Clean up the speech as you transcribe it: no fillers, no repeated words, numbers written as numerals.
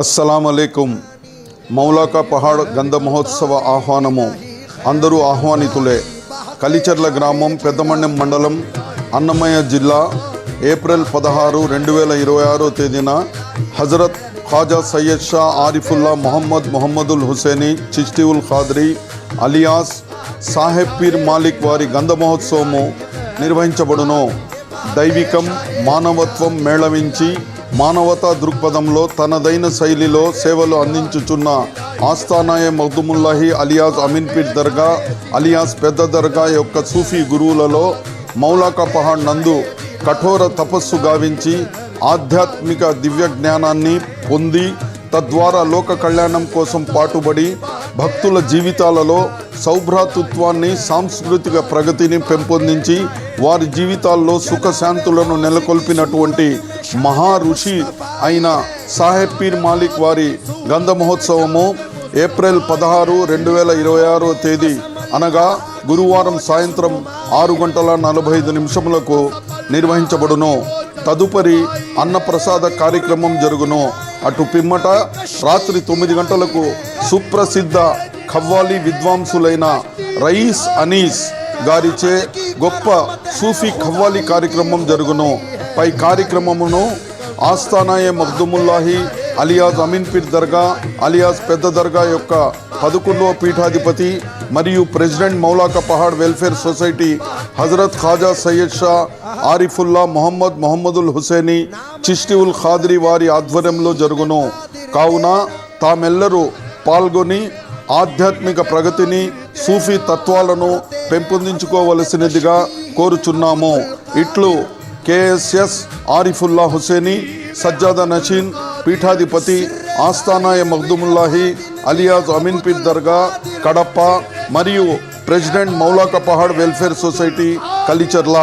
అస్సలాముఅలైకుం. మౌలాకా పహాడ్ గంధ మహోత్సవ ఆహ్వానము. అందరూ ఆహ్వానితులే. కలిచెర్ల గ్రామం, పెద్దమండెం మండలం, అన్నమయ్య జిల్లా. ఏప్రిల్ 16, 2026 తేదీన హజరత్ ఖ్వాజా సయ్యద్ షా ఆరిఫుల్లా మొహమ్మదుల్ హుసేనీ చిష్టి ఉల్ ఖాద్రీ అలియాస్ సాహెబ్ పీర్ మాలిక్ వారి గంధ మహోత్సవము నిర్వహించబడును. దైవికం, మానవత్వం మేళవించి మానవతా దృక్పథంలో తనదైన శైలిలో సేవలు అందించుచున్న ఆస్థానాయే మగ్దుముల్లాహి అలియాస్ అమీన్ పీర్ దర్గా అలియాస్ పెద్ద దర్గా యొక్క సూఫీ గురువులలో మౌలాకా పహాడ్ నందు కఠోర తపస్సు గావించి ఆధ్యాత్మిక దివ్య జ్ఞానాన్ని పొంది తద్వారా లోక కళ్యాణం కోసం పాటుపడి భక్తుల జీవితాలలో సౌభ్రాతృత్వాన్ని, సాంస్కృతిక ప్రగతిని పెంపొందించి వారి జీవితాల్లో సుఖశాంతులను నెలకొల్పినటువంటి మహా ఋషి అయిన సాహెబ్ పీర్ మాలిక్ వారి గంధ మహోత్సవము ఏప్రిల్ 16, 2026 తేదీ అనగా గురువారం సాయంత్రం 6:45 నిర్వహించబడును. తదుపరి అన్నప్రసాద కార్యక్రమం జరుగును. అటు పిమ్మట రాత్రి 9 గంటలకు సుప్రసిద్ధ ఖవ్వాలి విద్వాంసులైన రయీస్ అనీస్ గారిచే గొప్ప సూఫీ ఖవ్వాలి కార్యక్రమం జరుగును. పై కార్యక్రమమును ఆస్థానాయే మగ్దుముల్లాహి అలియాస్ అమీన్ పీర్ దర్గా అలియాస్ పెద్ద దర్గా యొక్క 11వ పీఠాధిపతి మరియు president Maulaka Pahad welfare society Hazrat Khwaja Syed Shah Arifullah Mohammadul Husaini Chishti ul Qadri వారి ఆధ్వర్యంలో జరుగును. కావున తామెల్లరూ పాల్గొని ఆధ్యాత్మిక ప్రగతిని, సూఫీ తత్వాలను పెంపొందించుకోవలసినదిగా కోరుచున్నాము. ఇట్లు కేఎస్ఎస్ ఆరిఫుల్లా హుసేనీ, సజ్జాదా నషీన్ పీఠాధిపతి, ఆస్థానాయ మగ్దుముల్లాహి అలియాస్ అమీన్ పీర్ దర్గా కడప మరియు president Maulaka Pahad welfare society Kalicherla.